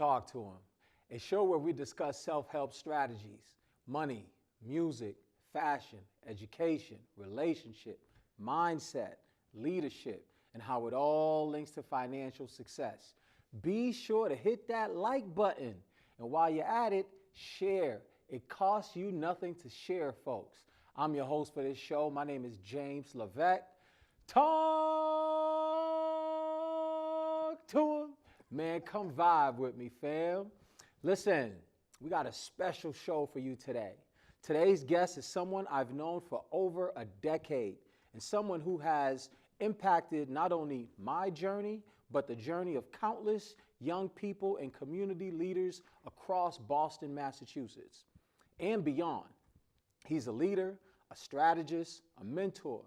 Talk to Him, a show where we discuss self-help strategies, money, music, fashion, education, relationship, mindset, leadership, and how it all links to financial success. Be sure to hit that like button, and while you're at it, share. It costs you nothing to share, folks. I'm your host for this show. My name is James Levesque. Talk to Him. Man, come vibe with me, fam. Listen, we got a special show for you today. Today's guest is someone I've known for over a decade, and someone who has impacted not only my journey, but the journey of countless young people and community leaders across Boston, Massachusetts, and beyond. He's a leader, a strategist, a mentor,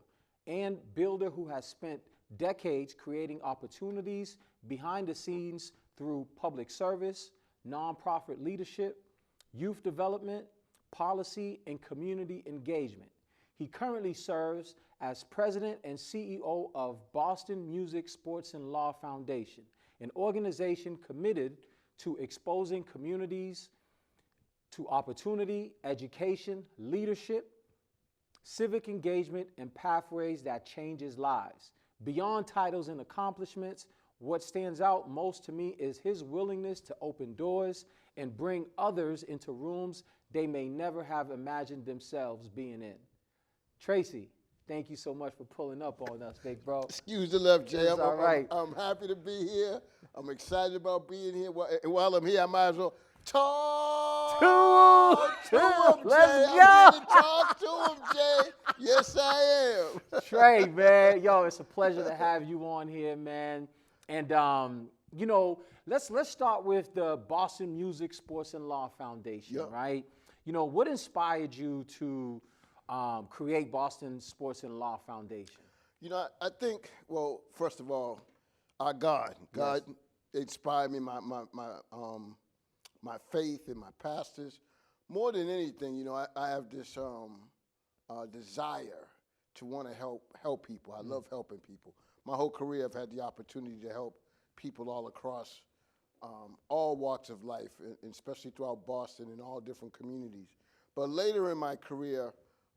and builder who has spent decades creating opportunities behind the scenes through public service, nonprofit leadership, youth development, policy, and community engagement. He currently serves as president and CEO of Boston Music, Sports, and Law Foundation, an organization committed to exposing communities to opportunity, education, leadership, civic engagement, and pathways that changes lives. Beyond titles and accomplishments, what stands out most to me is his willingness to open doors and bring others into rooms they may never have imagined themselves being in. Tracy, thank you so much for pulling up on us, big bro. Excuse the left, Jay. It's all right. I'm happy to be here. I'm excited about being here. And while I'm here, I might as well talk to him, Let's Jay. go. I'm here to talk to him, Jay. Yes, I am. Trey, man, yo, it's a pleasure to have you on here, man. And you know, let's start with the Boston Music, Sports, and Law Foundation, Yep. right? You know, what inspired you to create Boston Sports and Law Foundation? You know, I think, well, first of all, our God inspired me, my faith and my pastors. More than anything, you know, I have this desire to want to help people. I love helping people. My whole career, I've had the opportunity to help people all across all walks of life, and especially throughout Boston and all different communities. But later in my career,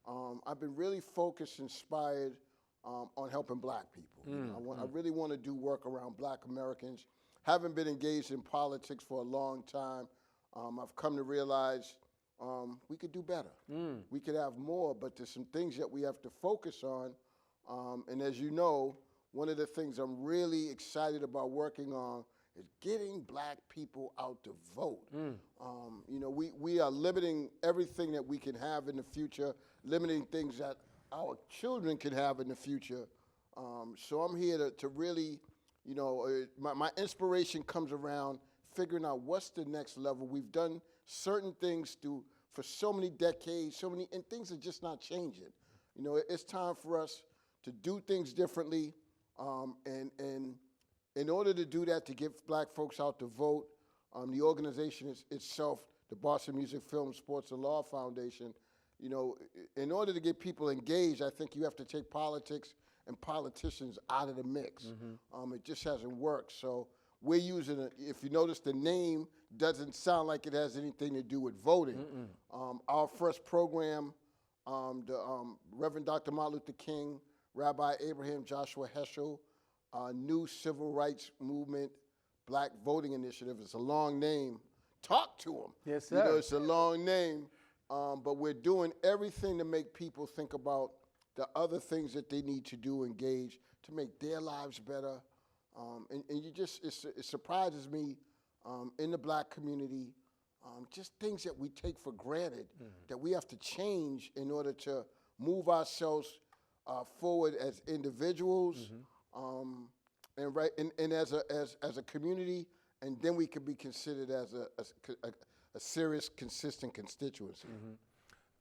I've been really focused, inspired on helping black people. You know, I really want to do work around black Americans. Haven't been engaged in politics for a long time. I've come to realize we could do better. We could have more, but there's some things that we have to focus on. And as you know, one of the things I'm really excited about working on is getting black people out to vote. You know, we are limiting everything that we can have in the future, limiting things that our children can have in the future. So I'm here to really, you know, my inspiration comes around figuring out what's the next level. We've done certain things for so many decades, and things are just not changing. You know, it's time for us to do things differently. And in order to do that, to get black folks out to vote, the organization itself, the Boston Music, Film, Sports, and Law Foundation, you know, in order to get people engaged, I think you have to take politics and politicians out of the mix. It just hasn't worked. So we're using if you notice, the name doesn't sound like it has anything to do with voting. Our first program, the Reverend Dr. Martin Luther King, Rabbi Abraham Joshua Heschel, New Civil Rights Movement, Black Voting Initiative. It's a long name. Talk to them. Yes, sir. You know, it's a long name, but we're doing everything to make people think about the other things that they need to do, engage, to make their lives better. And you just, it surprises me in the black community, just things that we take for granted that we have to change in order to move ourselves forward as individuals, and as a community, and then we can be considered as a serious, consistent constituency.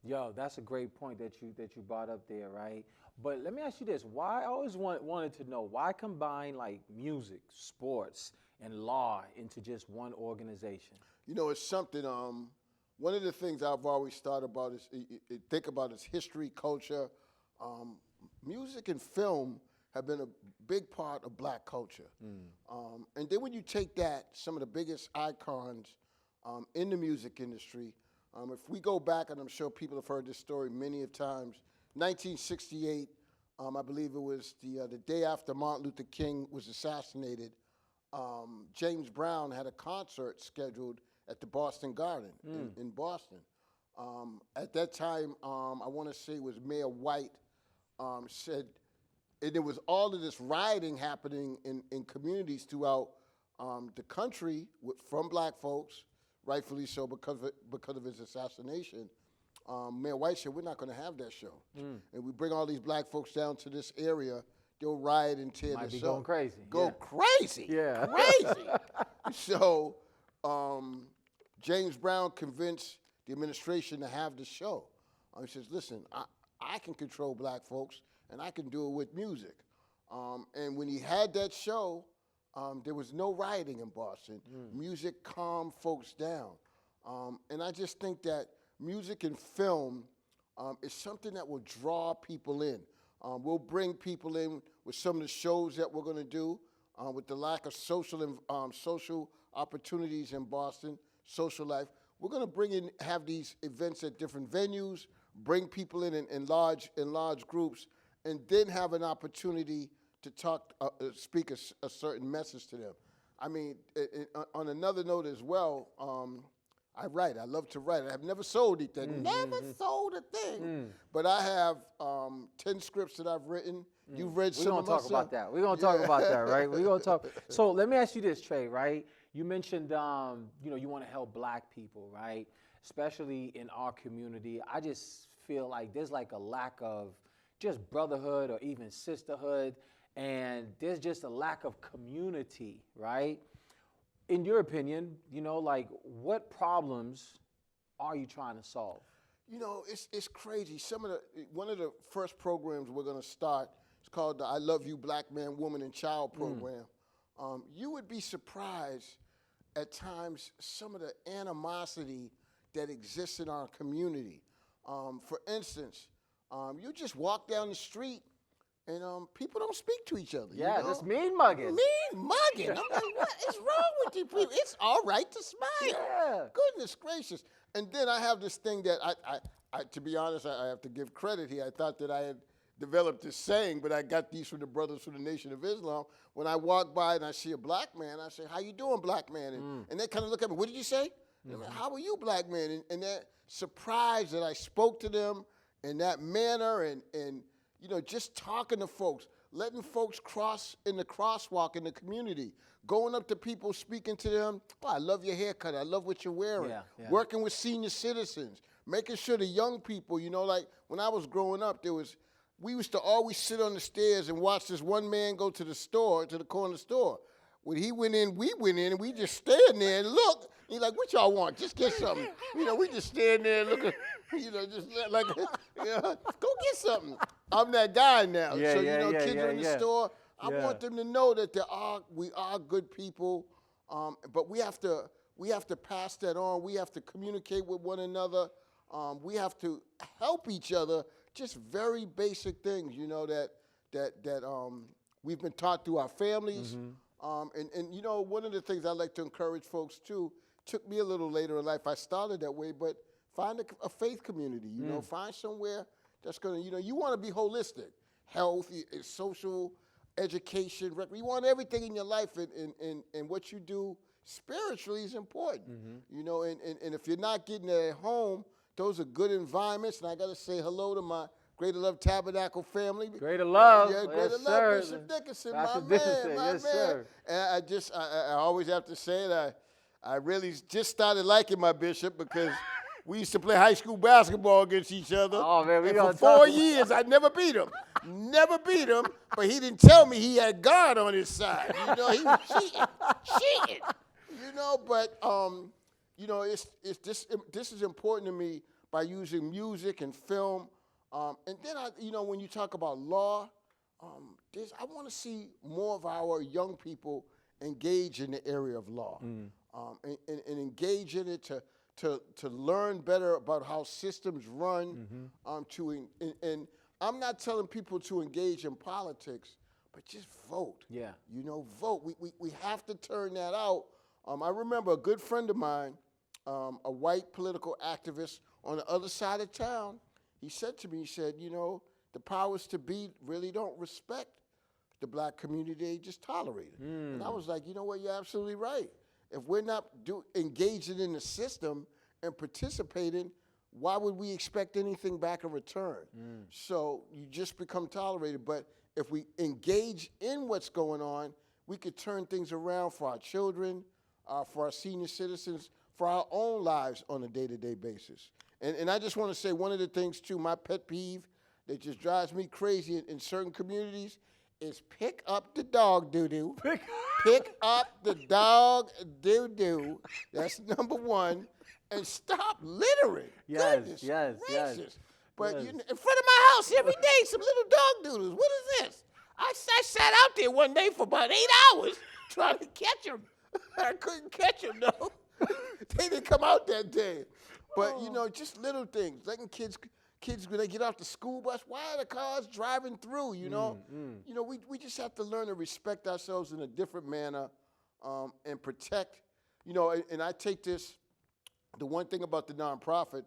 Yo, that's a great point that you brought up there, right? But let me ask you this: why I always wanted to know why combine like music, sports, and law into just one organization? You know, it's something. One of the things I've always thought about is think about is history, culture. Music and film have been a big part of black culture. And then when you take that, some of the biggest icons in the music industry, if we go back, and I'm sure people have heard this story many of times, 1968, I believe it was the day after Martin Luther King was assassinated, James Brown had a concert scheduled at the Boston Garden in Boston. At that time, I want to say it was Mayor White said, and there was all of this rioting happening in communities throughout the country from black folks, rightfully so because of his assassination. Mayor White said, we're not going to have that show. And we bring all these black folks down to this area, they'll riot and tear Might this be up. going crazy. Go crazy. Yeah. Crazy. So James Brown convinced the administration to have the show. He says, listen, I can control black folks, and I can do it with music. And when he had that show, there was no rioting in Boston. Music calmed folks down. And I just think that music and film is something that will draw people in. We'll bring people in with some of the shows that we're going to do, with the lack of social opportunities in Boston, social life. We're going to have these events at different venues, bring people in large groups, and then have an opportunity to speak a certain message to them. I mean, on another note as well, I write. I love to write. I've never sold anything. Never sold a thing. But I have 10 scripts that I've written. You've read some of them. We're going to talk about that. We're going to talk about that, right? We're going to talk. So let me ask you this, Trey, right? You mentioned, you want to help black people, right? Especially in our community. I just feel like there's like a lack of just brotherhood or even sisterhood, and there's just a lack of community, right? In your opinion, what problems are you trying to solve? It's crazy. One of the first programs we're going to start is called the I Love You Black Man, Woman, and Child program. You would be surprised at times some of the animosity that exists in our community. For instance, you just walk down the street and people don't speak to each other. Yeah, that's mean mugging. Mean mugging. I'm like, what is wrong with you people? It's all right to smile. Yeah. Goodness gracious. And then I have this thing that I to be honest, I have to give credit here. I thought that I had developed this saying, but I got these from the brothers from the Nation of Islam. When I walk by and I see a black man, I say, how you doing, black man? And they kind of look at me, what did you say? Like, how are you, black man? And they're surprised that I spoke to them in that manner and just talking to folks, letting folks cross in the crosswalk in the community, going up to people, speaking to them. Oh, I love your haircut. I love what you're wearing. Yeah. Working with senior citizens, making sure the young people, like when I was growing up, we used to always sit on the stairs and watch this one man go to the corner store. When he went in, we went in, and we just stand there and look. He's like, what y'all want? Just get something. We just stand there and look, just like, go get something. I'm that guy now. Kids are in the store. I want them to know that we are good people, but we have to pass that on. We have to communicate with one another. We have to help each other. Just very basic things, that we've been taught through our families. And one of the things I like to encourage folks too, took me a little later in life. I started that way, but find a faith community. Find somewhere that's going to, you want to be holistic, health, social, education. You want everything in your life, and what you do spiritually is important. And if you're not getting it at home, those are good environments. And I got to say hello to my Greater Love Tabernacle family. Greater Love. Yeah, Greater Yes, Love, sir. Bishop Dickinson, Pastor my Dickinson, man, my yes, man. sir. And I always have to say that I really just started liking my bishop because we used to play high school basketball against each other. Oh, man, and for 4 years, I never beat him. Never beat him, but he didn't tell me he had God on his side. He was cheating. But this is important to me by using music and film. And then when you talk about law, I want to see more of our young people engage in the area of law, and engage in it to learn better about how systems run. And I'm not telling people to engage in politics, but just vote. Yeah. Vote. We have to turn that out. I remember a good friend of mine, a white political activist on the other side of town, he said to me, he said, the powers to be really don't respect the black community, they just tolerate it. And I was like, you know what, you're absolutely right. If we're not engaging in the system and participating, why would we expect anything back in return? So you just become tolerated. But if we engage in what's going on, we could turn things around for our children, for our senior citizens, for our own lives on a day-to-day basis. And I just want to say one of the things, too, my pet peeve that just drives me crazy in certain communities is pick up the dog doo-doo. Pick up the dog doo-doo. That's number one. And stop littering. Goodness gracious. But in front of my house every day, some little dog doodles. What is this? I sat out there one day for about 8 hours trying to catch them. I couldn't catch them, though. They didn't come out that day. But, just little things. Letting kids, when they get off the school bus, why are the cars driving through, we just have to learn to respect ourselves in a different manner and protect, and I take this, the one thing about the nonprofit,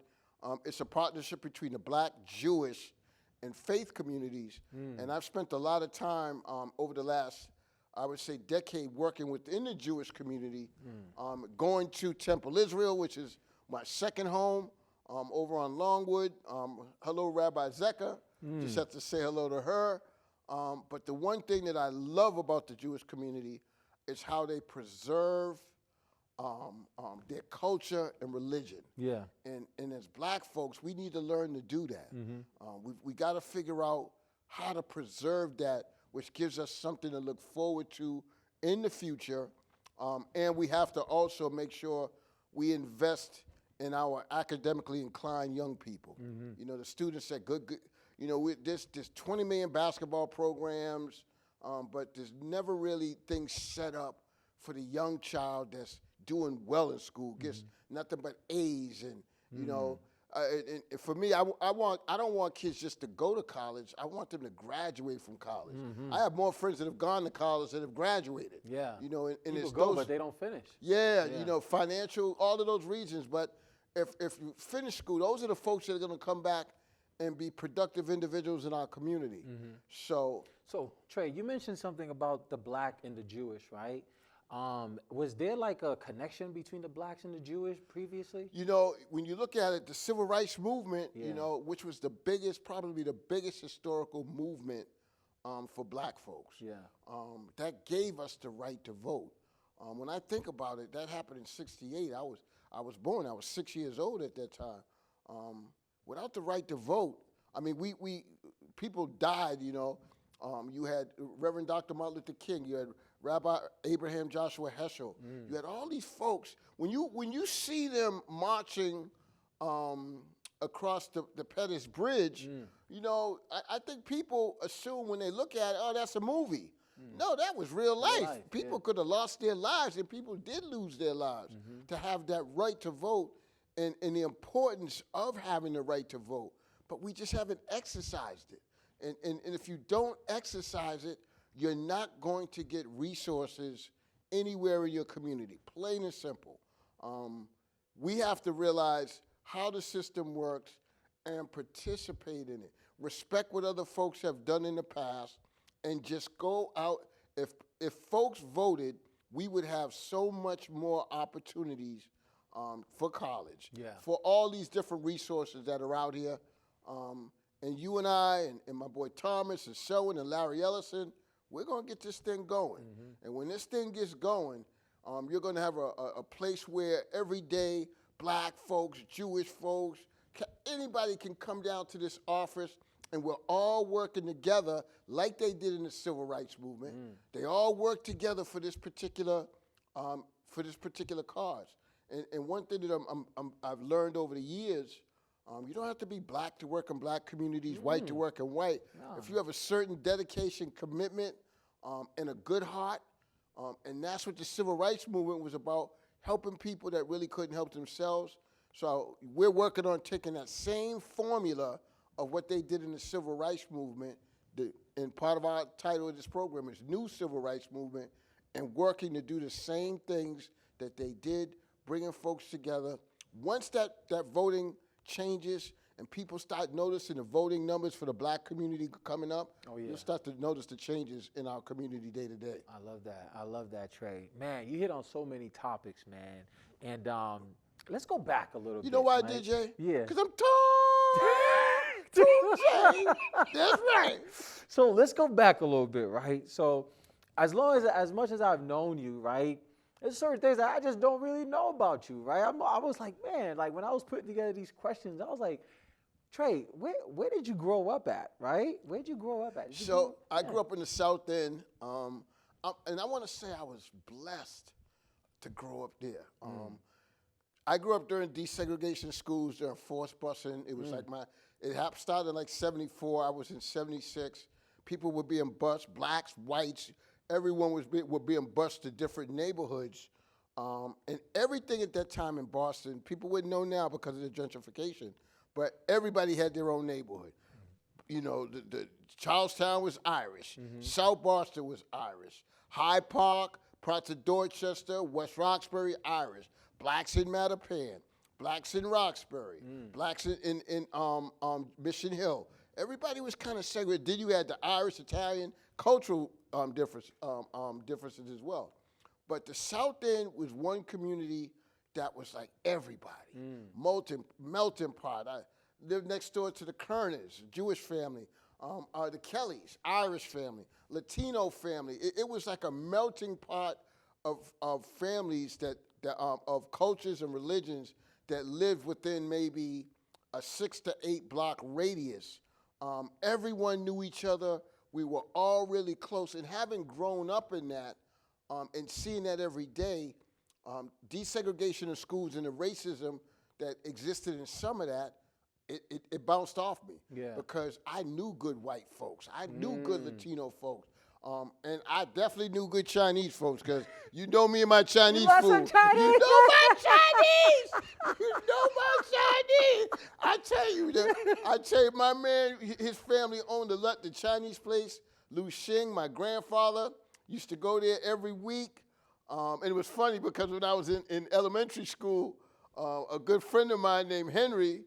it's a partnership between the Black, Jewish, and faith communities. And I've spent a lot of time over the last, I would say, decade working within the Jewish community, going to Temple Israel, which is my second home, over on Longwood. Hello, Rabbi Zeka. Just have to say hello to her. But the one thing that I love about the Jewish community is how they preserve their culture and religion. Yeah. And as black folks, we need to learn to do that. We got to figure out how to preserve that, which gives us something to look forward to in the future. And we have to also make sure we invest in our academically inclined young people. The students that good there's 20 million basketball programs, but there's never really things set up for the young child that's doing well in school, gets nothing but A's, and and for me, I don't want kids just to go to college. I want them to graduate from college. I have more friends that have gone to college than have graduated. Yeah, and people it's go, those, but they don't finish. Yeah, financial, all of those reasons. But if you finish school, those are the folks that are going to come back and be productive individuals in our community. So Trey, you mentioned something about the black and the Jewish, right? Was there like a connection between the blacks and the Jewish previously? When you look at it, the civil rights movement, which was probably the biggest historical movement for black folks. Yeah. That gave us the right to vote. When I think about it, that happened in '68. I was born. I was 6 years old at that time. Without the right to vote, I mean, people died. You had Reverend Dr. Martin Luther King. You had Rabbi Abraham Joshua Heschel. You had all these folks. When you see them marching across the Pettus Bridge, I think people assume when they look at it, oh, that's a movie. No, that was real life. People could have lost their lives, and people did lose their lives to have that right to vote and the importance of having the right to vote. But we just haven't exercised it. And if you don't exercise it, you're not going to get resources anywhere in your community, plain and simple. We have to realize how the system works and participate in it. Respect what other folks have done in the past, and just go out. If folks voted, we would have so much more opportunities for college, for all these different resources that are out here. And you and I and my boy Thomas and Sherwin and Larry Ellison, we're going to get this thing going. And when this thing gets going, you're going to have a place where every day black folks, Jewish folks, anybody can come down to this office, and we're all working together like they did in the civil rights movement. They all work together for this particular cause. And one thing that I've learned over the years, you don't have to be black to work in black communities, white to work in white. No. If you have a certain dedication, commitment, and a good heart, and that's what the civil rights movement was about, helping people that really couldn't help themselves. So we're working on taking that same formula of what they did in the civil rights movement, And part of our title of this program is New Civil Rights Movement, and working to do the same things that they did, bringing folks together. Once that voting changes and people start noticing the voting numbers for the black community coming up, you'll start to notice the changes in our community day to day. I love that. I love that, Trey. Man, you hit on so many topics, man. And let's go back a little bit. You know why I right? did, Jay? Yeah. Because I'm tall, Jay. That's right. So let's go back a little bit, right? So as much as I've known you, right, there's certain things that I just don't really know about you, right? I was like, man, like when I was putting together these questions, I was like, Trey, where did you grow up at, right? Where did you grow up at? I grew up in the South End, and I want to say I was blessed to grow up there. I grew up during desegregation schools, during forced busing. It was started in like 74. I was in 76. People were being bused, blacks, whites, everyone were being bused to different neighborhoods. And everything at that time in Boston, people wouldn't know now because of the gentrification, but everybody had their own neighborhood. You know, the Charlestown was Irish. South Boston was Irish. Hyde Park, parts of Dorchester, West Roxbury, Irish. Blacks in Mattapan, blacks in Roxbury, blacks in Mission Hill. Everybody was kind of segregated. Then you had the Irish, Italian, cultural differences as well. But the South End was one community that was like everybody, melting pot. I lived next door to the Kerners, Jewish family, the Kellys, Irish family, Latino family. It was like a melting pot of families of cultures and religions that lived within maybe a 6 to 8 block radius. Everyone knew each other. We were all really close. And having grown up in that and seeing that every day, desegregation of schools and the racism that existed in some of that, it bounced off me. Yeah. Because I knew good white folks. I knew good Latino folks. And I definitely knew good Chinese folks, because you know me and my Chinese food. Some Chinese? You know my Chinese. You know my Chinese. I tell you, my man, his family owned the Chinese place. Lu Xing, my grandfather, used to go there every week. And it was funny because when I was in elementary school, a good friend of mine named Henry,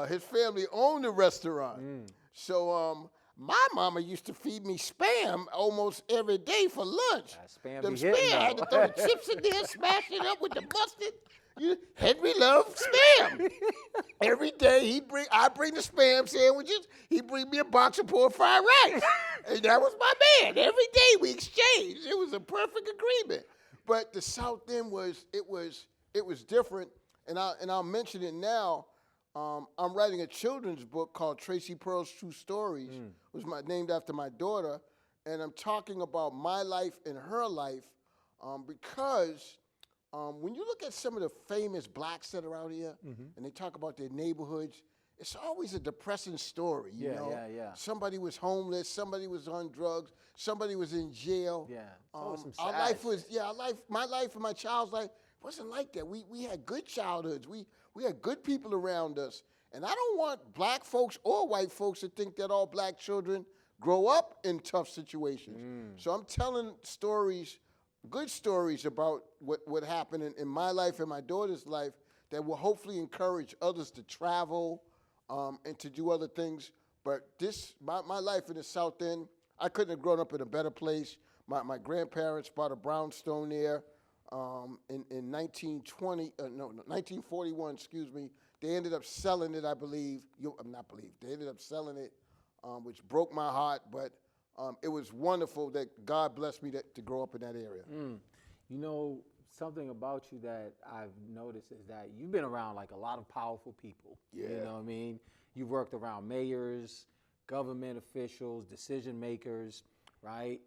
his family owned a restaurant. So my mama used to feed me Spam almost every day for lunch. Spam Them be hitting, I had to throw the chips in there, smash it up with the mustard. Henry loved Spam. Every day I bring the Spam sandwiches, he'd bring me a box of pork fried rice. And that was my man. Every day we exchanged. It was a perfect agreement. But the South End was different, and I'll mention it now. I'm writing a children's book called Tracy Pearl's True Stories. It was named after my daughter, and I'm talking about my life and her life because when you look at some of the famous blacks that are out here and they talk about their neighborhoods, it's always a depressing story. You know? Somebody was homeless, somebody was on drugs, somebody was in jail. Yeah. Our life was my life and my child's life wasn't like that. We had good childhoods. We had good people around us. And I don't want black folks or white folks to think that all black children grow up in tough situations. So I'm telling stories, good stories about what happened in my life and my daughter's life that will hopefully encourage others to travel and to do other things. But my life in the South End, I couldn't have grown up in a better place. My grandparents bought a brownstone there. In 1941, excuse me. They ended up selling it, I believe. They ended up selling it, which broke my heart, but it was wonderful that God blessed me to grow up in that area. You know, something about you that I've noticed is that you've been around like a lot of powerful people. Yeah. You know what I mean? You've worked around mayors, government officials, decision makers, right?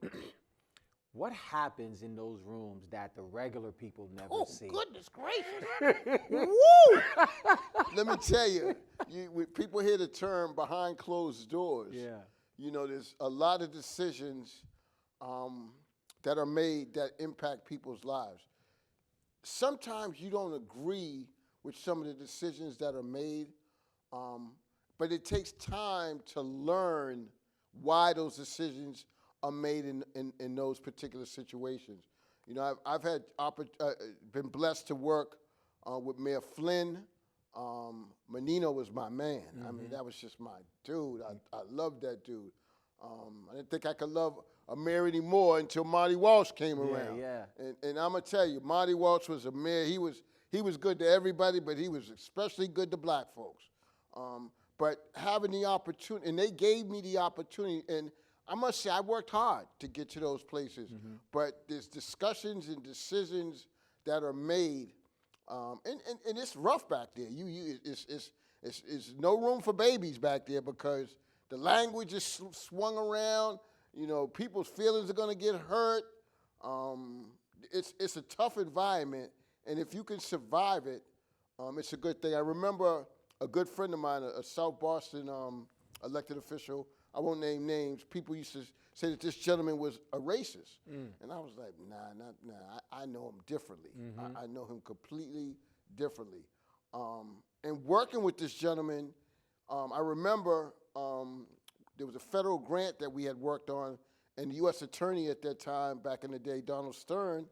What happens in those rooms that the regular people never see? Oh, goodness gracious. Woo! Let me tell you, people hear the term behind closed doors. Yeah. You know, there's a lot of decisions that are made that impact people's lives. Sometimes you don't agree with some of the decisions that are made, but it takes time to learn why those decisions are made in those particular situations. You know, I've had been blessed to work with Mayor Flynn. Menino was my man. I mean, that was just my dude. I loved that dude. I didn't think I could love a mayor anymore until Marty Walsh came around. Yeah. And I'm gonna tell you, Marty Walsh was a mayor. He was good to everybody, but he was especially good to black folks. But having the opportunity, and they gave me the opportunity, and I must say I worked hard to get to those places. But there's discussions and decisions that are made, and it's rough back there. It's no room for babies back there because the language is swung around. You know, people's feelings are gonna get hurt. It's a tough environment, and if you can survive it, it's a good thing. I remember a good friend of mine, a South Boston elected official, I won't name names, people used to say that this gentleman was a racist. And I was like, nah, I know him differently. I know him completely differently. And working with this gentleman, I remember there was a federal grant that we had worked on, and the U.S. attorney at that time, back in the day, Donald Stern,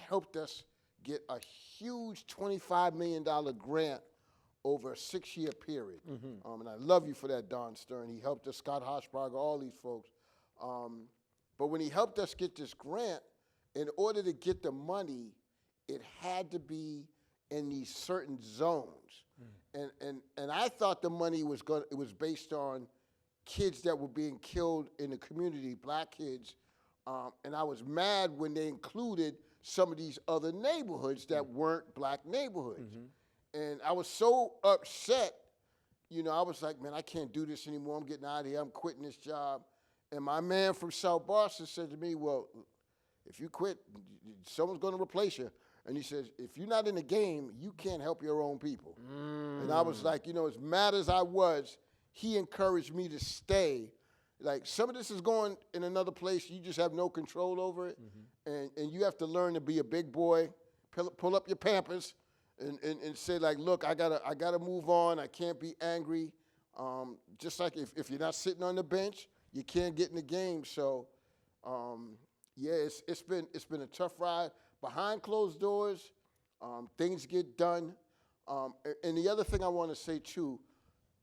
helped us get a huge $25 million grant over a 6-year period. And I love you for that, Don Stern. He helped us, Scott Hochberger, all these folks. But when he helped us get this grant, in order to get the money, it had to be in these certain zones. And I thought the money it was based on kids that were being killed in the community, black kids. And I was mad when they included some of these other neighborhoods that weren't black neighborhoods. And I was so upset, you know, I was like, man, I can't do this anymore. I'm getting out of here. I'm quitting this job. And my man from South Boston said to me, well, if you quit, someone's going to replace you. And he says, if you're not in the game, you can't help your own people. And I was like, you know, as mad as I was, he encouraged me to stay. Like, some of this is going in another place. You just have no control over it. And you have to learn to be a big boy, pull up your Pampers, and say, like, look, I gotta move on. I can't be angry. Just like if you're not sitting on the bench, you can't get in the game. So, yeah, it's been a tough ride. Behind closed doors, things get done. And the other thing I want to say too,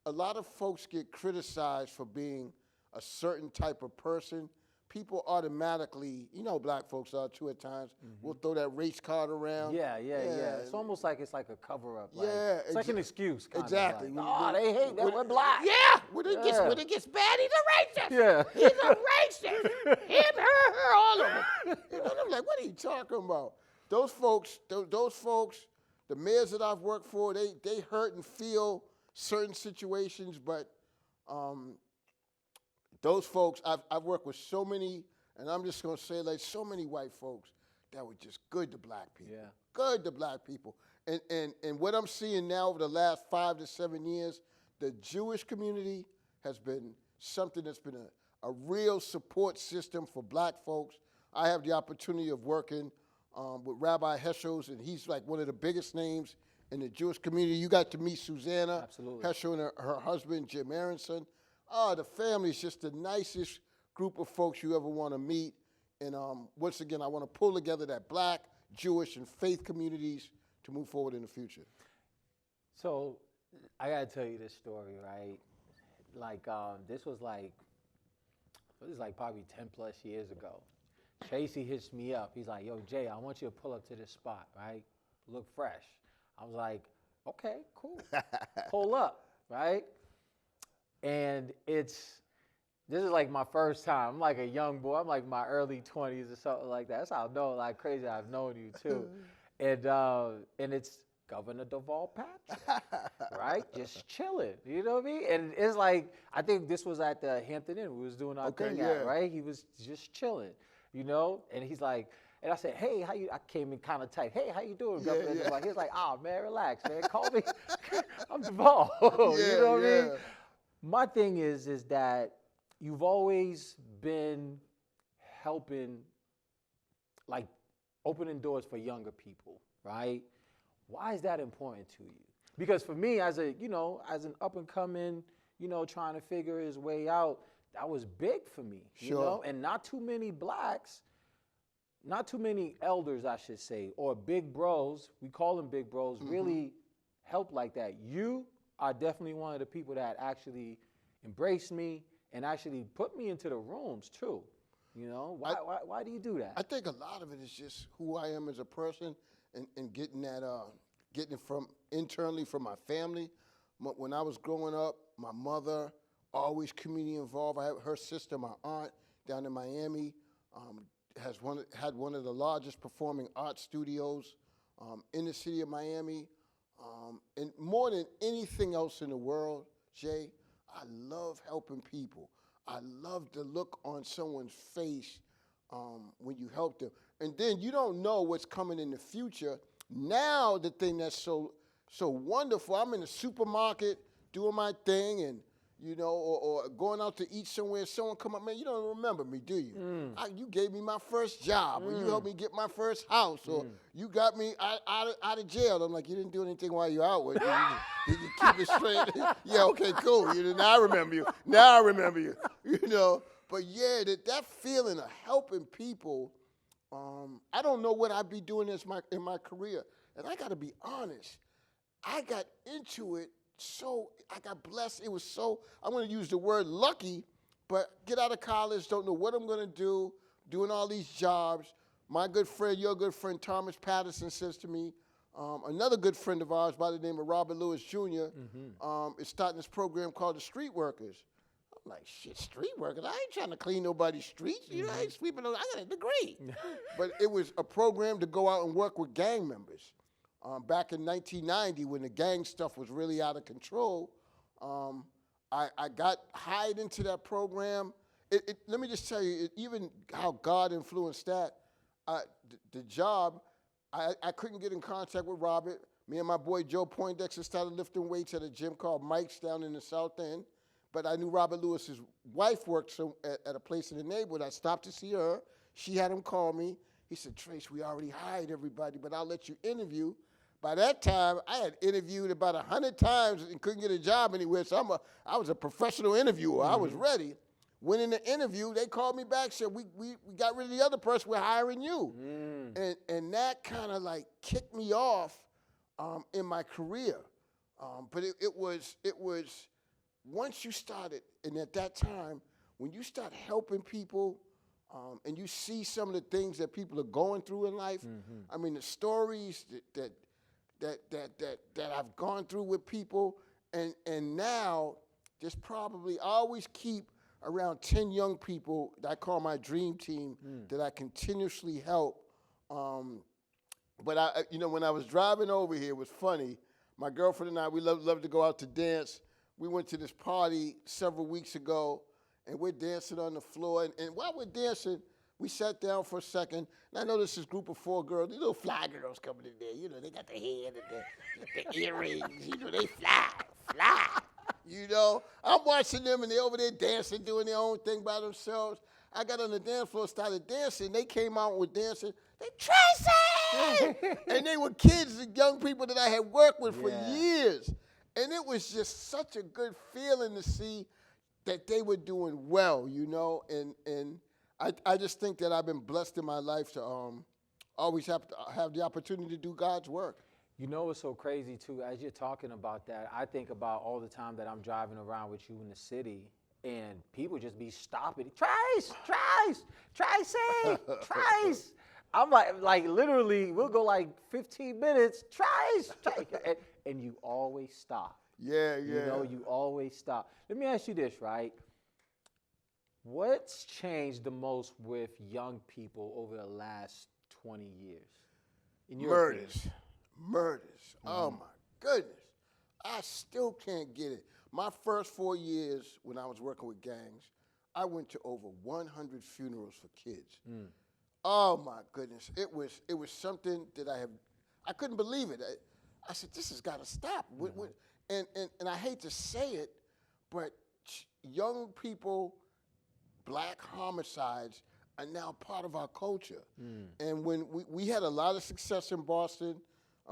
a lot of folks get criticized for being a certain type of person. People automatically, you know, black folks are too at times, will throw that race card around. Yeah. It's almost like it's like a cover-up. Like, Yeah, it's like an excuse. Exactly. Like, oh, they hate that we're black. Yeah, when it gets bad, he's a racist. Yeah. He's a racist. Him, her, all of them. You know, I'm like, what are you talking about? Those folks, the mayors that I've worked for, they hurt and feel certain situations, but those folks, I've worked with so many, and I'm just going to say, like, so many white folks that were just good to black people. Yeah. Good to black people. And what I'm seeing now over the last 5 to 7 years, the Jewish community has been something that's been a real support system for black folks. I have the opportunity of working with Rabbi Heschel's, and he's like one of the biggest names in the Jewish community. You got to meet Susanna Heschel and her husband, Jim Aronson. Oh, the family is just the nicest group of folks you ever want to meet. And once again, I want to pull together that black, Jewish, and faith communities to move forward in the future. So I got to tell you this story, right? Like, this was like probably 10 plus years ago. Tracy hits me up. He's like, yo, Jay, I want you to pull up to this spot, right? Look fresh. I was like, okay, cool. Pull up, right? And this is like my first time. I'm like a young boy. I'm like my early 20s or something like that. That's how I know, like crazy, I've known you too. And it's Governor Deval Patrick, right? Just chilling, you know what I mean? And it's like, I think this was at the Hampton Inn. We was doing our thing at, right? He was just chilling, you know? And he's like, and I said, hey, how you, I came in kind of tight. Hey, how you doing, Governor Deval? He was like, oh, man, relax, man. Call me. I'm Deval, you know what I mean? My thing is that you've always been helping, like opening doors for younger people, right? Why is that important to you? Because for me, as an up and coming, trying to figure his way out, that was big for me, you Sure. know? And not too many blacks, not too many elders, I should say, or big bros, we call them big bros, really help like that. You are definitely one of the people that actually embraced me and actually put me into the rooms too. You know, why do you do that? I think a lot of it is just who I am as a person, and getting that, getting it from internally from my family. When I was growing up, my mother always community involved. I have her sister, my aunt, down in Miami, had one of the largest performing art studios in the city of Miami. And more than anything else in the world, Jay, I love helping people. I love the look on someone's face when you help them. And then you don't know what's coming in the future. Now the thing that's so wonderful, I'm in the supermarket doing my thing, and you know, or going out to eat somewhere, someone come up, man, you don't remember me, do you? You gave me my first job, or you helped me get my first house, or you got me out of jail. I'm like, you didn't do anything while you out with me. Did you keep it straight? Yeah, okay, cool. Now I remember you. Now I remember you. You know, but yeah, that feeling of helping people, I don't know what I'd be doing in my career. And I got to be honest, I got into it. So I got blessed. It was so, I'm going to use the word lucky, but get out of college, don't know what I'm going to do, doing all these jobs. My good friend, your good friend, Thomas Patterson says to me, another good friend of ours by the name of Robert Lewis Jr. Is starting this program called the Street Workers. I'm like, shit, street workers? I ain't trying to clean nobody's streets. You know, I ain't sweeping those. I got a degree. But it was a program to go out and work with gang members. Back in 1990, when the gang stuff was really out of control, I got hired into that program. Let me just tell you, even how God influenced that. The job, I couldn't get in contact with Robert. Me and my boy Joe Poindexter started lifting weights at a gym called Mike's down in the South End. But I knew Robert Lewis's wife worked at a place in the neighborhood. I stopped to see her. She had him call me. He said, Trace, we already hired everybody, but I'll let you interview. By that time, I had interviewed about 100 times and couldn't get a job anywhere, so I was a professional interviewer. I was ready. Went in the interview, they called me back, said, we got rid of the other person, we're hiring you. And that kind of like kicked me off in my career. But it was, once you started, and at that time, when you start helping people, and you see some of the things that people are going through in life, I mean, the stories that I've gone through with people, and now there's probably, I always keep around 10 young people that I call my dream team that I continuously help. But when I was driving over here, it was funny. My girlfriend and I, we love to go out to dance. We went to this party several weeks ago, and we're dancing on the floor. And while we're dancing, we sat down for a second, and I noticed this group of 4 girls, these little fly girls coming in there. You know, they got the hair and the earrings. You know, they fly. You know, I'm watching them, and they're over there dancing, doing their own thing by themselves. I got on the dance floor, started dancing. They came out and were dancing. They, Tracy! And they were kids and young people that I had worked with for years. And it was just such a good feeling to see that they were doing well, you know, and I just think that I've been blessed in my life to always have the opportunity to do God's work. You know what's so crazy, too? As you're talking about that, I think about all the time that I'm driving around with you in the city, and people just be stopping. Trace! I'm like literally, we'll go like 15 minutes. Trace! And you always stop. Yeah. You know, you always stop. Let me ask you this, right? What's changed the most with young people over the last 20 years? In your opinion? Murders. Oh, my goodness. I still can't get it. My first 4 years when I was working with gangs, I went to over 100 funerals for kids. Oh, my goodness. It was something that I couldn't believe it. I said, this has got to stop. And I hate to say it, but young people, black homicides are now part of our culture. And when we had a lot of success in Boston,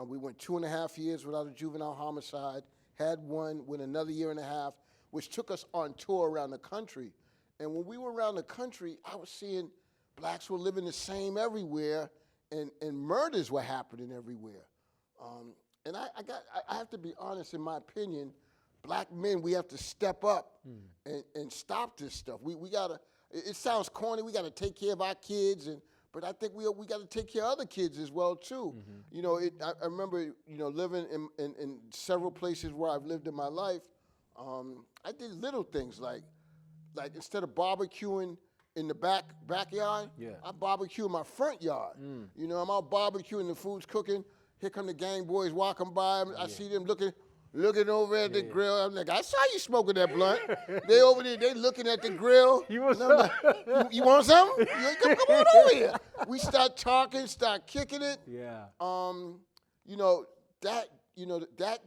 we went 2.5 years without a juvenile homicide, had one, went another 1.5 years, which took us on tour around the country. And when we were around the country, I was seeing blacks were living the same everywhere, and murders were happening everywhere. And I have to be honest, in my opinion, black men, we have to step up and stop this stuff. We gotta, it sounds corny, we gotta take care of our kids, but I think we gotta take care of other kids as well too. You know, I remember, you know, living in several places where I've lived in my life, I did little things like instead of barbecuing in the backyard, I barbecue in my front yard. You know, I'm out barbecuing, the food's cooking, here come the gang boys walking by, I see them looking over at the grill. I'm like, I saw you smoking that blunt. They over there, they looking at the grill. You want like, you want something? Come on over here. We start talking, start kicking it. Yeah. You know, that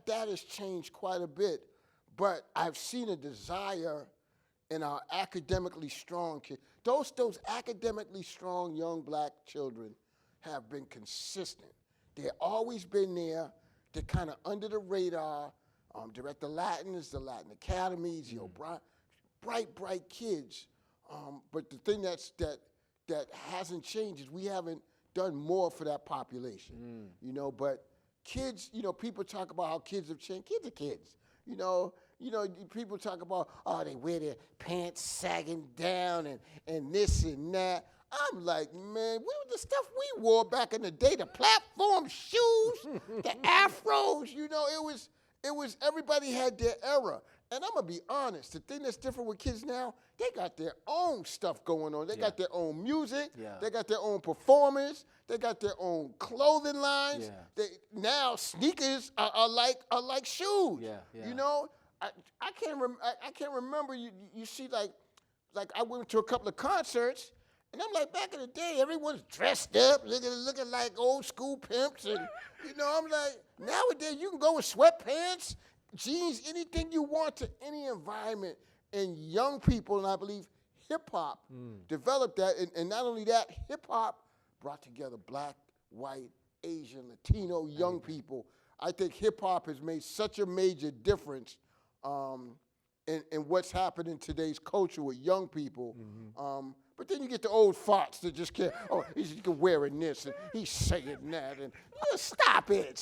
has changed quite a bit. But I've seen a desire in our academically strong kids. Those academically strong young black children have been consistent. They've always been there. They're kind of under the radar. They're at the Latins, the Latin academies, you know, bright kids. But the thing that hasn't changed is we haven't done more for that population. You know, but kids, you know, people talk about how kids have changed. Kids are kids. You know, people talk about, oh, they wear their pants sagging down and this and that. I'm like, man, the stuff we wore back in the day, the platform shoes, the afros, you know, it was everybody had their era. And I'm going to be honest, the thing that's different with kids now, they got their own stuff going on. They got their own music. They got their own performance. They got their own clothing lines. Now sneakers are like shoes. You know, I can't remember. You see, like I went to a couple of concerts, and I'm like, back in the day, everyone's dressed up, looking like old school pimps, and you know, I'm like, nowadays you can go with sweatpants, jeans, anything you want to any environment. And young people, and I believe hip-hop developed that. And not only that, hip-hop brought together black, white, Asian, Latino young people. I think hip-hop has made such a major difference in what's happening in today's culture with young people. But then you get the old farts that just can't, oh, he's wearing this, and he's saying that, and stop it.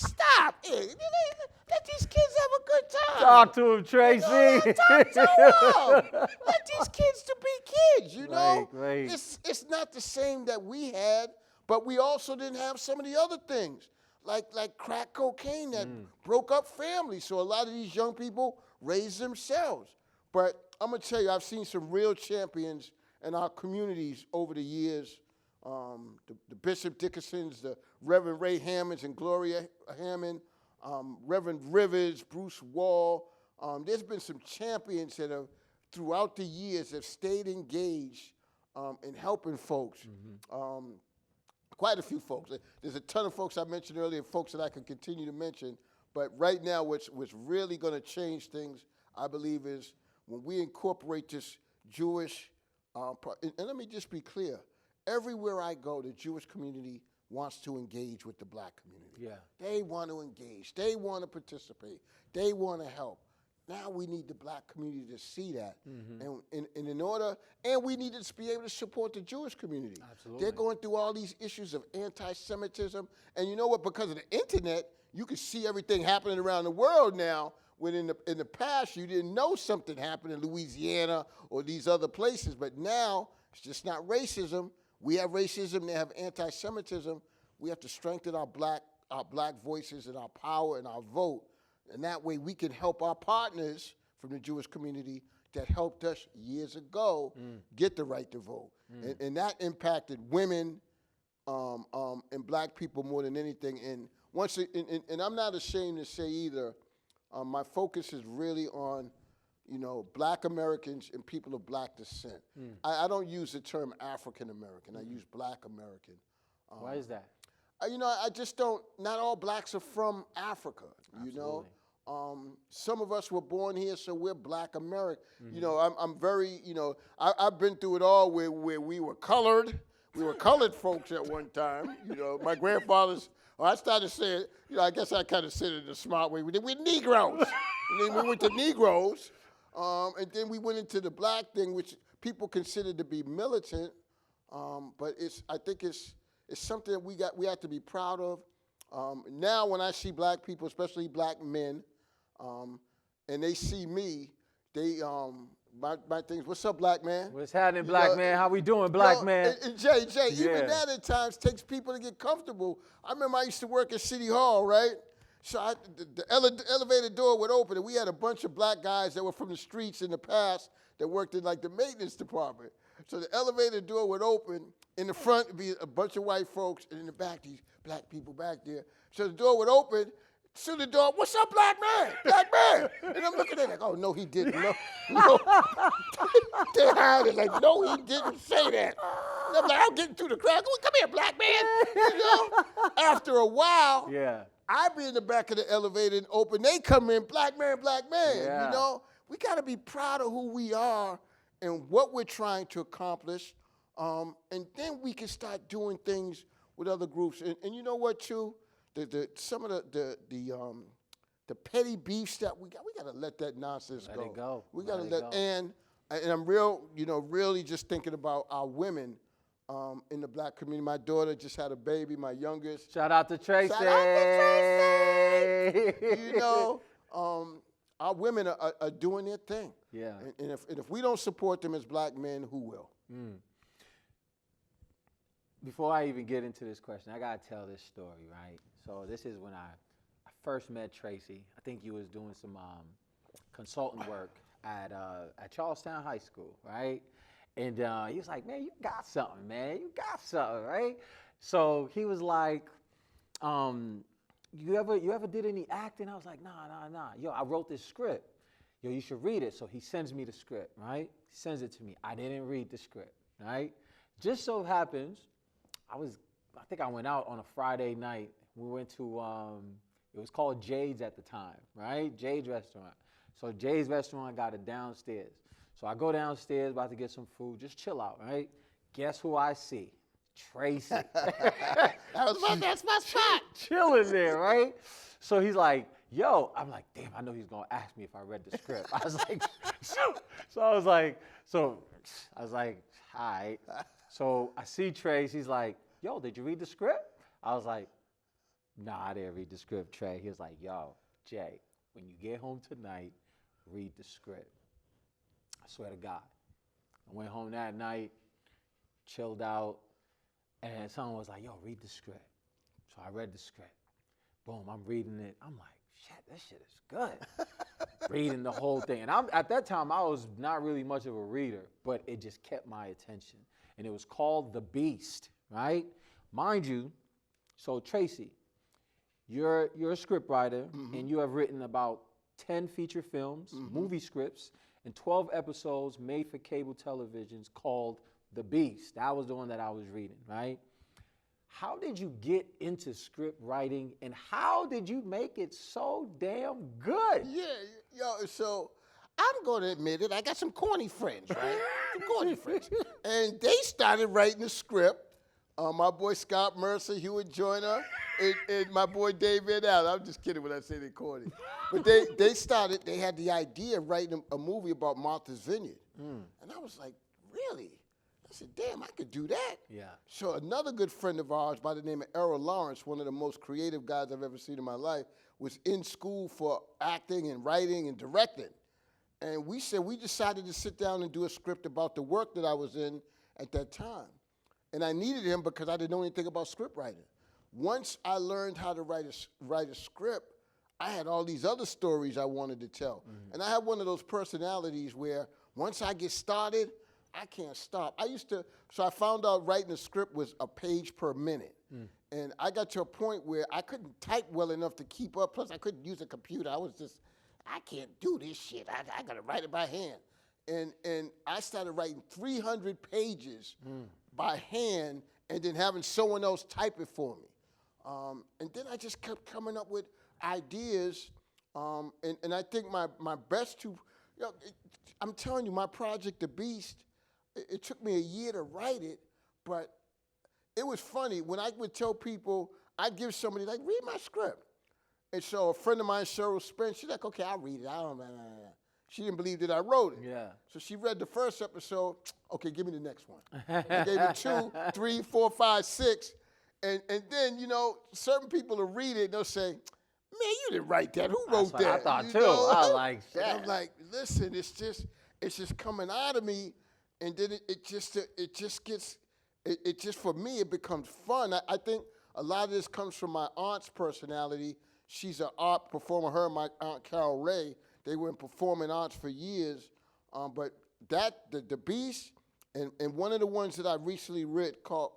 Let these kids have a good time. Talk to him, Tracy. Talk to them. Let these kids to be kids, you know? Right. It's not the same that we had, but we also didn't have some of the other things, like crack cocaine that broke up families. So a lot of these young people raised themselves. But I'm going to tell you, I've seen some real champions in our communities over the years. The Bishop Dickinsons, the Reverend Ray Hammonds and Gloria Hammond, Reverend Rivers, Bruce Wall. There's been some champions that have, throughout the years, have stayed engaged in helping folks. Quite a few folks. There's a ton of folks I mentioned earlier, folks that I can continue to mention. But right now, what's really going to change things, I believe, is when we incorporate this Jewish, and let me just be clear, everywhere I go, the Jewish community wants to engage with the black community. They want to engage. They want to participate. They want to help. Now we need the black community to see that. And in order, and we need to be able to support the Jewish community. Absolutely. They're going through all these issues of anti-Semitism. And you know what? Because of the internet, you can see everything happening around the world now, when in the past you didn't know something happened in Louisiana or these other places. But now it's just not racism. We have racism, they have anti-Semitism. We have to strengthen our black voices and our power and our vote. And that way we can help our partners from the Jewish community that helped us years ago get the right to vote. And that impacted women and black people more than anything. And and I'm not ashamed to say either, my focus is really on, black Americans and people of black descent. I don't use the term African American. I use black American. Why is that? I just don't, not all blacks are from Africa, Absolutely. Some of us were born here, so we're black American. I'm very, I've been through it all where we were colored. We were colored folks at one time. My grandfather's, I started saying, I guess I kind of said it in a smart way. We're Negroes. And then we went to Negroes, and then we went into the black thing, people consider to be militant, but I think it's something that we have to be proud of. Now when I see black people, especially black men, and they see me, they my things. What's up, black man? What's happening, black man? How we doing, black man? And Jay, Yeah. even that at times takes people to get comfortable. I remember I used to work at City Hall, right? So the elevator door would open, and we had a bunch of black guys that were from the streets in the past that worked in like the maintenance department. So the elevator door would open. In the front would be a bunch of white folks, and in the back, these black people back there. So the door would open. To the door, what's up, black man? Black man. And I'm looking at it like, oh, no, he didn't. No. They hiding like, no, he didn't say that. And I'm like, I'm getting through the crowd. Come here, black man. You know? After a while, Yeah. I be in the back of the elevator and open. They come in, black man, black man. Yeah. You know? We got to be proud of who we are and what we're trying to accomplish. And then we can start doing things with other groups. And you know what, too? Some of the petty beefs that we got to let that nonsense go. Let it go. We got to Let it go. and I'm really just thinking about our women in the black community. My daughter just had a baby, my youngest. Shout out to Tracy. Shout out to Tracy. You know, our women are doing their thing. Yeah. And if we don't support them as black men, who will? Before I even get into this question, I got to tell this story, right? So this is when I first met Tracy. I think you was doing some consultant work at Charlestown High School, right? And he was like, man, you got something, man. You got something, right? So he was like, you ever did any acting? I was like, nah. Yo, I wrote this script. Yo, you should read it. So he sends me the script, right? He sends it to me. I didn't read the script, right? Just so happens, I think I went out on a Friday night. We went to, it was called Jade's at the time, right? Jade's restaurant. So Jade's restaurant got it downstairs. So I go downstairs, about to get some food, just chill out, right? Guess who I see? Tracy. That's my spot. Chilling there, right? So he's like, yo, I'm like, damn, I know he's gonna ask me if I read the script. I was like, I was like, all right. So I see Trace, he's like, yo, did you read the script? I was like, nah, I didn't read the script, Trey. He was like, yo, Jay, when you get home tonight, read the script. I swear to God. I went home that night, chilled out, and someone was like, yo, read the script. So I read the script. Boom, I'm reading it. I'm like, shit, this shit is good. Reading the whole thing. And at that time, I was not really much of a reader, but it just kept my attention. And it was called The Beast, right? Mind you, so Tracy, you're a script writer, and you have written about 10 feature films, movie scripts, and 12 episodes made for cable televisions called The Beast. That was the one that I was reading, right? How did you get into script writing, and how did you make it so damn good? Yeah, yo, so I'm going to admit it. I got some corny friends, right? Some corny friends. And they started writing the script. My boy Scott Mercer, Hewitt Joyner, and my boy David Allen. I'm just kidding when I say they're corny. But they had the idea of writing a movie about Martha's Vineyard. And I was like, really? I said, damn, I could do that. Yeah. So another good friend of ours by the name of Errol Lawrence, one of the most creative guys I've ever seen in my life, was in school for acting and writing and directing. And we decided to sit down and do a script about the work that I was in at that time. And I needed him because I didn't know anything about script writing. Once I learned how to write a script, I had all these other stories I wanted to tell. And I have one of those personalities where once I get started, I can't stop. So I found out writing a script was a page per minute. And I got to a point where I couldn't type well enough to keep up. Plus, I couldn't use a computer. I can't do this shit. I got to write it by hand. And I started writing 300 pages by hand and then having someone else type it for me. And then I just kept coming up with ideas. And I think my best I'm telling you, my project, The Beast, it took me a year to write it, but it was funny. When I would tell people, I'd give somebody, like, read my script. And so a friend of mine, Cheryl Spence, she's like, okay, I'll read it. She didn't believe that I wrote it. Yeah. So she read the first episode. Okay, give me the next one. I gave it 2, 3, 4, 5, 6. And then, certain people will read it and they'll say, man, you didn't write that. Who wrote That's what that? I thought You too. know? I was like, And shit. I'm like, listen, it's just coming out of me. And then it just for me, it becomes fun. I think a lot of this comes from my aunt's personality. She's an art performer. Her and my Aunt Carol Ray, they were in performing arts for years. But the Beast, and one of the ones that I recently wrote called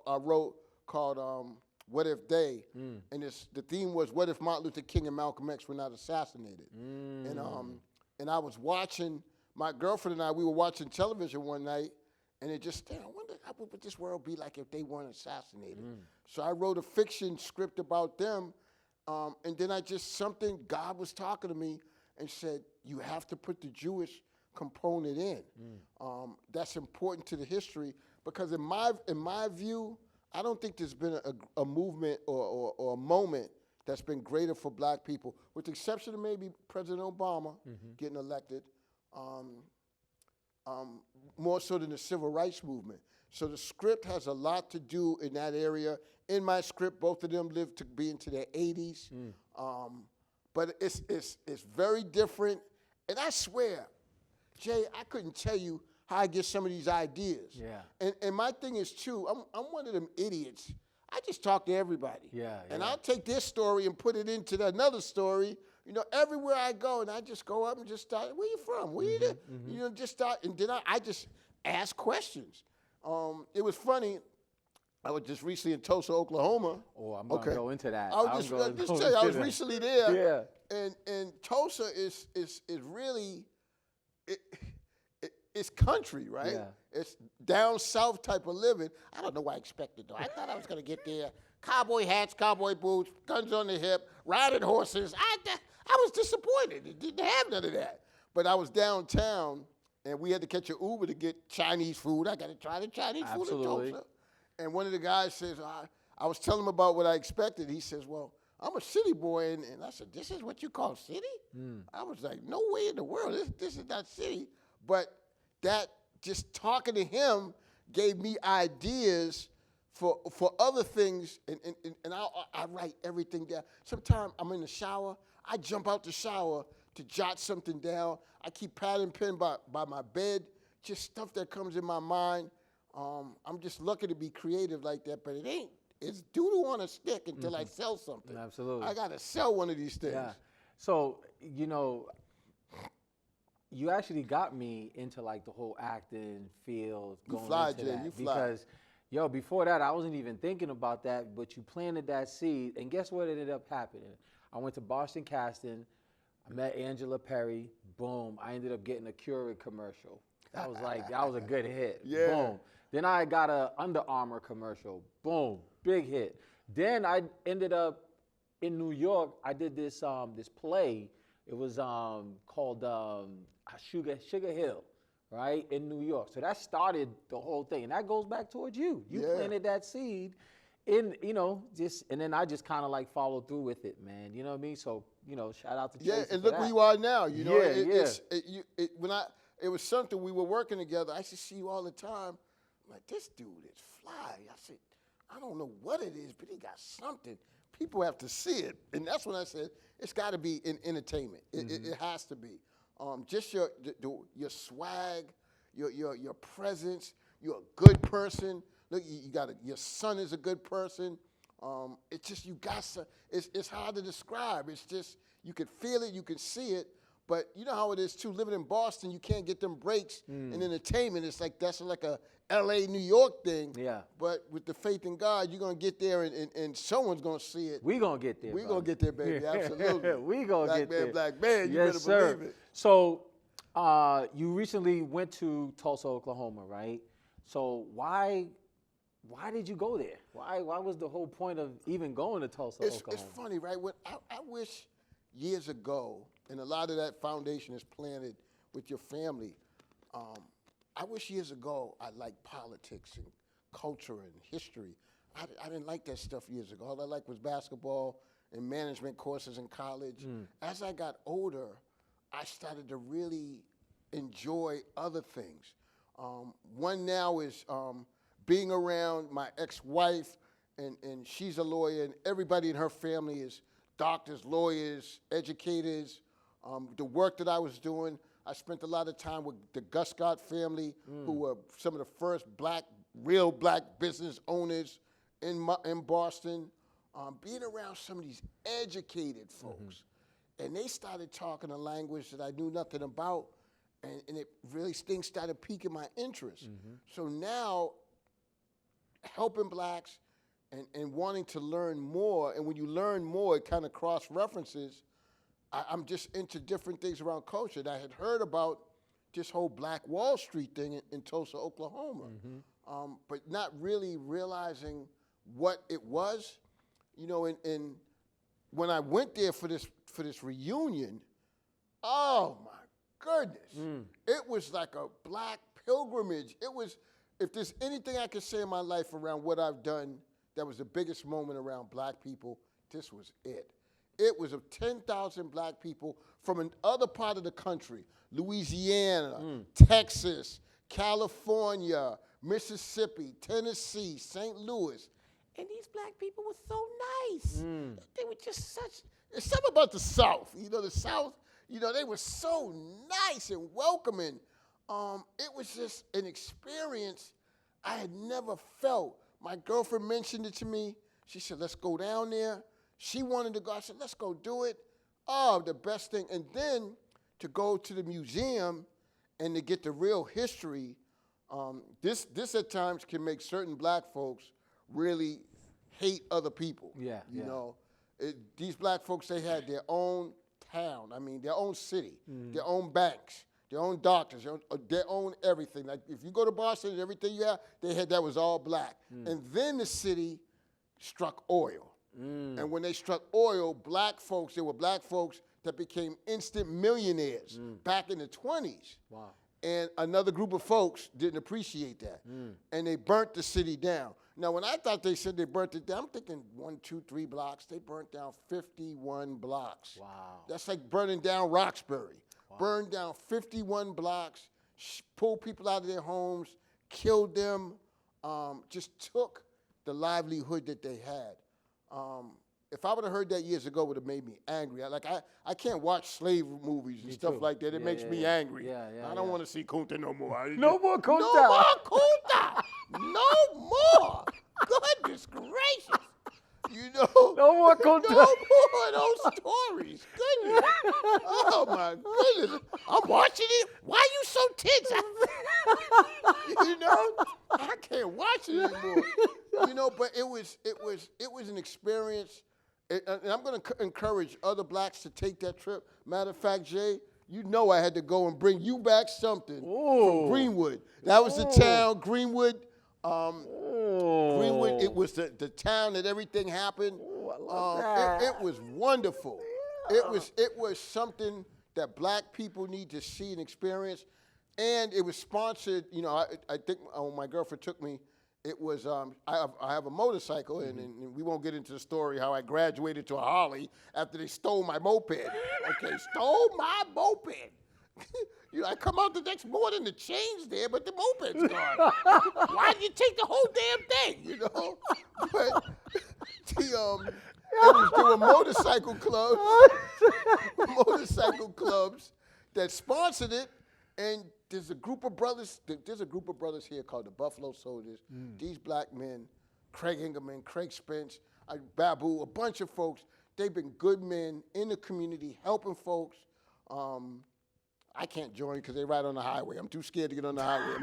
What If They, and the theme was, what if Martin Luther King and Malcolm X were not assassinated? And I was watching, my girlfriend and I, we were watching television one night, and it just, I wonder what would this world be like if they weren't assassinated? So I wrote a fiction script about them, and then God was talking to me and said, you have to put the Jewish component in. That's important to the history, because in my view, I don't think there's been a movement or a moment that's been greater for black people, with the exception of maybe President Obama getting elected, more so than the civil rights movement. So the script has a lot to do in that area. In my script, both of them lived to be into their 80s. But it's very different. And I swear, Jay, I couldn't tell you how I get some of these ideas. Yeah. And my thing is, too, I'm one of them idiots. I just talk to everybody. And I'll take this story and put it into another story. Everywhere I go, and I just go up and just start, where you from? Where you just start, and then I just ask questions. It was funny. I was just recently in Tulsa, Oklahoma. Oh, I'm going to go into that. I'll just tell you, I was recently there. Yeah. And Tulsa is really, it's country, right? Yeah. It's down south type of living. I don't know what I expected, though. I thought I was going to get there, cowboy hats, cowboy boots, guns on the hip, riding horses. I was disappointed. It didn't have none of that. But I was downtown, and we had to catch an Uber to get Chinese food. I got to try the Chinese food in Tulsa. And one of the guys says, I was telling him about what I expected. He says, well, I'm a city boy. And I said, this is what you call city? I was like, no way in the world. This is not city. But that, just talking to him gave me ideas for other things. And I write everything down. Sometimes I'm in the shower. I jump out the shower to jot something down. I keep pad and pen by my bed, just stuff that comes in my mind. I'm just lucky to be creative like that, but it's doo-doo on a stick until I sell something. Absolutely. I got to sell one of these things. Yeah. So, you actually got me into like the whole acting field. You fly, into Jay, that you fly. Because, before that, I wasn't even thinking about that, but you planted that seed, and guess what ended up happening? I went to Boston Casting. I met Angela Perry. Boom. I ended up getting a Keurig commercial. That was a good hit. Yeah. Boom. Then I got a Under Armour commercial. Boom. Big hit. Then I ended up in New York. I did this play. It was called Sugar Hill, right, in New York. So that started the whole thing, and that goes back towards you. You planted that seed, and then I just kind of like followed through with it, man. You know what I mean? So shout out to Tracy. Yeah, and look where you are now. It was something we were working together. I used to see you all the time. I'm like, this dude is fly. I said, I don't know what it is, but he got something. People have to see it, and that's when I said it's got to be in entertainment. It has to be. Just your swag, your presence. You're a good person. Look, your son is a good person. It's just it's hard to describe. It's just you can feel it, you can see it. But you know how it is too. Living in Boston, you can't get them breaks in entertainment. It's like that's like a L.A., New York thing. Yeah. But with the faith in God, you're gonna get there, and someone's gonna see it. We gonna get there. We gonna get there, baby. Absolutely. We gonna get there. Black man. You yes, better sir. believe it. So, you recently went to Tulsa, Oklahoma, right? So why did you go there? Why was the whole point of even going to Tulsa, Oklahoma? It's funny, right? I wish years ago, and a lot of that foundation is planted with your family. I wish years ago I liked politics and culture and history. I didn't like that stuff years ago. All I liked was basketball and management courses in college. As I got older, I started to really enjoy other things. One now is being around my ex-wife, and she's a lawyer, and everybody in her family is doctors, lawyers, educators. The work that I was doing, I spent a lot of time with the Guscott family, who were some of the first real black business owners in Boston. Being around some of these educated folks, and they started talking a language that I knew nothing about, and it really, things started piquing my interest. So now, helping blacks and wanting to learn more, and when you learn more, it kind of cross-references. I'm just into different things around culture. And I had heard about this whole Black Wall Street thing in Tulsa, Oklahoma, but not really realizing what it was. You know, and when I went there for this reunion, oh my goodness, it was like a black pilgrimage. It was, if there's anything I could say in my life around what I've done that was the biggest moment around black people, this was it. It was of 10,000 black people from another part of the country, Louisiana, Texas, California, Mississippi, Tennessee, St. Louis. And these black people were so nice. They were just there's something about the South. You know, the South, you know, they were so nice and welcoming. It was just an experience I had never felt. My girlfriend mentioned it to me. She said, let's go down there. She wanted to go. I said, let's go do it. Oh, the best thing. And then to go to the museum and to get the real history, this at times can make certain black folks really hate other people. Yeah, you know, these black folks, they had their own town. I mean, their own city, their own banks, their own doctors, their own everything. Like if you go to Boston, everything you have, they had that was all black. And then the city struck oil. And when they struck oil, black folks, there were black folks that became instant millionaires back in the 20s. Wow. And another group of folks didn't appreciate that. And they burnt the city down. Now, when I thought they said they burnt it down, I'm thinking 1, 2, 3 blocks. They burnt down 51 blocks. Wow. That's like burning down Roxbury. Wow. Burned down 51 blocks, pulled people out of their homes, killed them, just took the livelihood that they had. If I would have heard that years ago, it would have made me angry. I can't watch slave movies and stuff like that. It makes me angry. I don't want to see Kunta no more. No more Kunta. No more Kunta. No more. Goodness gracious. You know. No more Kunta. No more of those stories. Goodness. Oh my goodness. I'm watching it. Why are you so tense? You know. I can't watch it anymore. You know, but it was an experience. And I'm going to encourage other blacks to take that trip. Matter of fact, Jay, you know I had to go and bring you back something from Greenwood. That was the town, Greenwood. Greenwood, it was the town that everything happened. I love that. It was wonderful. It was something that black people need to see and experience. And it was sponsored, you know, I think when my girlfriend took me, it was, I have a motorcycle, and we won't get into the story how I graduated to a Harley after they stole my moped. Okay, stole my moped. You know, I come out the next morning, the chain's there, but the moped's gone. Why did you take the whole damn thing, you know? But there were motorcycle clubs that sponsored it, and there's a group of brothers here called the Buffalo Soldiers. These black men, Craig Ingerman, Craig Spence, Babu, a bunch of folks, they've been good men in the community, helping folks. I can't join because they ride on the highway. I'm too scared to get on the highway.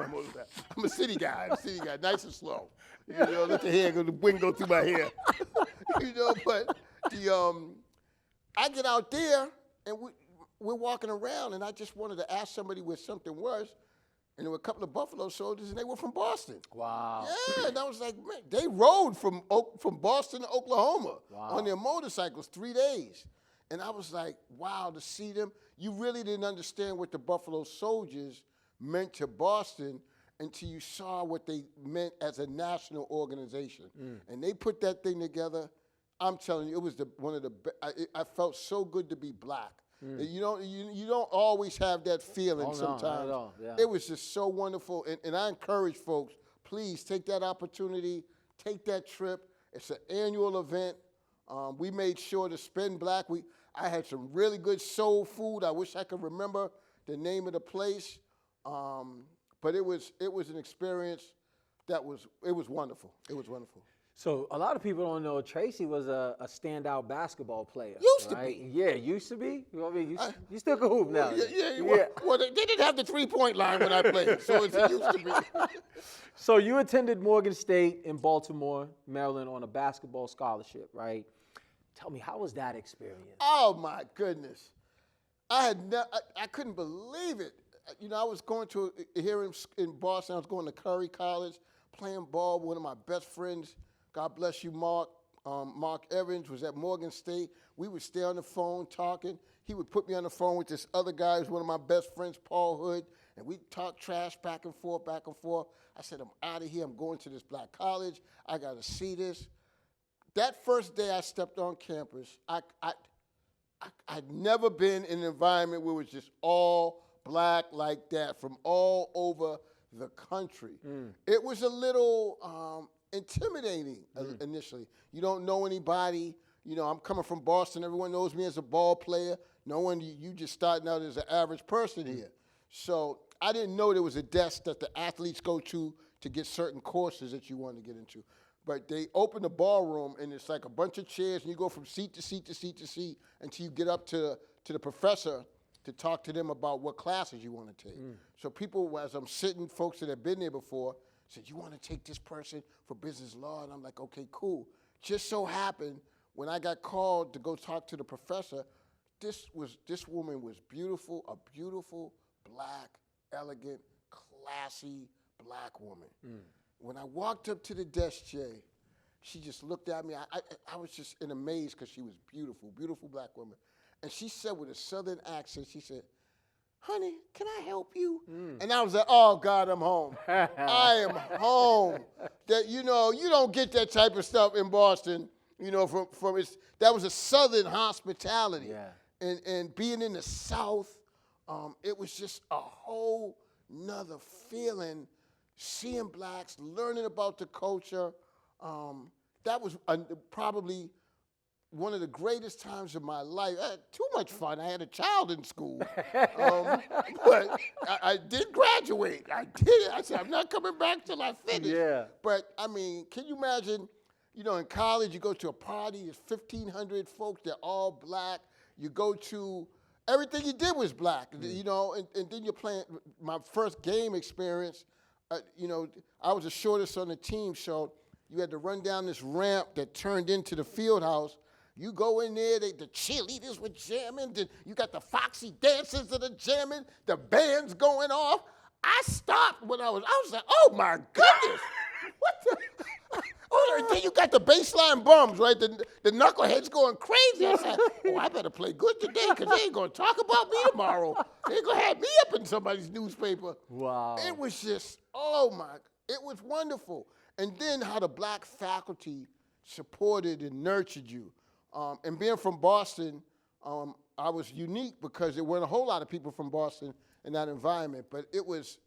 I'm a city guy, nice and slow. You know, let the hair go, the wind go through my hair. You know, but I get out there and we're walking around, and I just wanted to ask somebody where something was, and there were a couple of Buffalo Soldiers, and they were from Boston. Wow. Yeah, and I was like, man, they rode from Boston to Oklahoma on their motorcycles 3 days. And I was like, wow, to see them. You really didn't understand what the Buffalo Soldiers meant to Boston until you saw what they meant as a national organization. And they put that thing together. I'm telling you, it was one of the I felt so good to be black. You don't always have that feeling Oh, no, sometimes. not at all, yeah. It was just so wonderful, and I encourage folks, please take that opportunity, take that trip. It's an annual event. We made sure to spend black. I had some really good soul food. I wish I could remember the name of the place, but it was an experience it was wonderful. It was wonderful. So a lot of people don't know Tracy was a standout basketball player. Used to right? be. Yeah, used to be. I mean, you still can hoop now. Well, they didn't have the 3-point line when I played, so it used to be. So you attended Morgan State in Baltimore, Maryland on a basketball scholarship, right? Tell me, how was that experience? Oh my goodness, I couldn't believe it. I was going to here in Boston. I was going to Curry College, playing ball with one of my best friends. God bless you, Mark. Mark Evans was at Morgan State. We would stay on the phone talking. He would put me on the phone with this other guy who's one of my best friends, Paul Hood, and we'd talk trash back and forth, back and forth. I said, I'm out of here. I'm going to this black college. I got to see this. That first day I stepped on campus, I'd never been in an environment where it was just all black like that from all over the country. It was a little intimidating initially. You don't know anybody. I'm coming from Boston. Everyone knows me as a ball player. You just starting out as an average person here. So I didn't know there was a desk that the athletes go to get certain courses that you want to get into. But they open the ballroom, and it's like a bunch of chairs, and you go from seat to seat to seat to seat until you get up to the professor to talk to them about what classes you want to take. So people, as I'm sitting, folks that have been there before, said, you want to take this person for business law? And I'm like, okay, cool. Just so happened, when I got called to go talk to the professor, this woman was beautiful, a beautiful, black, elegant, classy black woman. When I walked up to the desk, Jay, she just looked at me. I was just in amaze because she was beautiful, beautiful black woman. And she said with a southern accent, she said, honey, can I help you? And I was like, oh, God, I'm home. I am home. That, you don't get that type of stuff in Boston, that was a southern hospitality. Yeah. And being in the South, it was just a whole nother feeling, seeing blacks, learning about the culture. That was probably one of the greatest times of my life. I had too much fun. I had a child in school. But I did graduate. I did it. I said, I'm not coming back till I finish. Yeah. But, can you imagine, in college, you go to a party, there's 1,500 folks, they're all black. You go to, everything you did was black, and then you're playing, my first game experience, I was the shortest on the team, so you had to run down this ramp that turned into the field house. You go in there, the cheerleaders were jamming, you got the foxy dancers that are jamming, the band's going off. I stopped when I was like, oh my goodness, what the? And then you got the baseline bums, right? The knuckleheads going crazy. I said, I better play good today because they ain't going to talk about me tomorrow. They ain't going to have me up in somebody's newspaper. Wow. It was just, it was wonderful. And then how the black faculty supported and nurtured you. And being from Boston, I was unique because there weren't a whole lot of people from Boston in that environment. But it was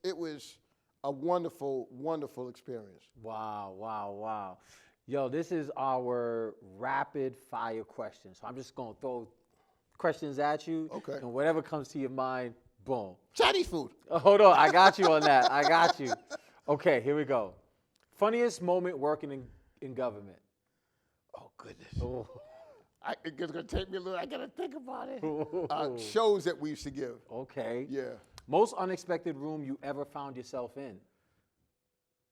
a wonderful, wonderful experience. Wow. Yo, this is our rapid fire questions. So I'm just going to throw questions at you. Okay. And whatever comes to your mind, boom. Chinese food. Hold on. I got you on that. I got you. Okay, here we go. Funniest moment working in government. Oh, goodness. Oh. It's going to take me a little. I got to think about it. Shows that we used to give. Okay. Yeah. Most unexpected room you ever found yourself in?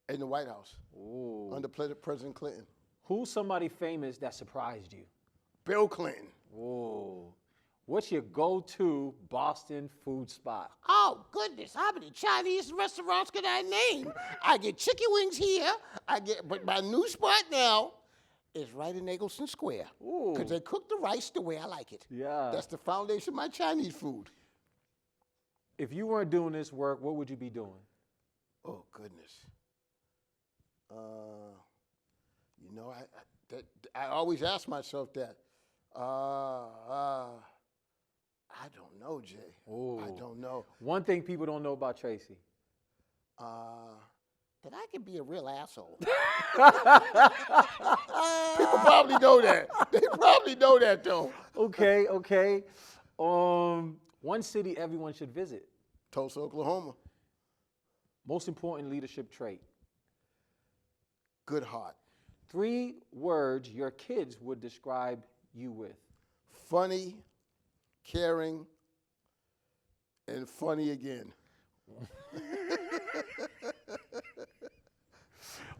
In the White House. Ooh. Under President Clinton. Who's somebody famous that surprised you? Bill Clinton. Ooh. What's your go-to Boston food spot? Oh, goodness. How many Chinese restaurants can I name? I get chicken wings here. But my new spot now is right in Eggleston Square. Because they cook the rice the way I like it. Yeah. That's the foundation of my Chinese food. If you weren't doing this work, what would you be doing? Oh, goodness. I always ask myself that. I don't know, Jay. Ooh. I don't know. One thing people don't know about Tracy. That I can be a real asshole. People probably know that. They probably know that, though. Okay. One city everyone should visit. Tulsa, Oklahoma. Most important leadership trait. Good heart. 3 words your kids would describe you with. Funny, caring, and funny again.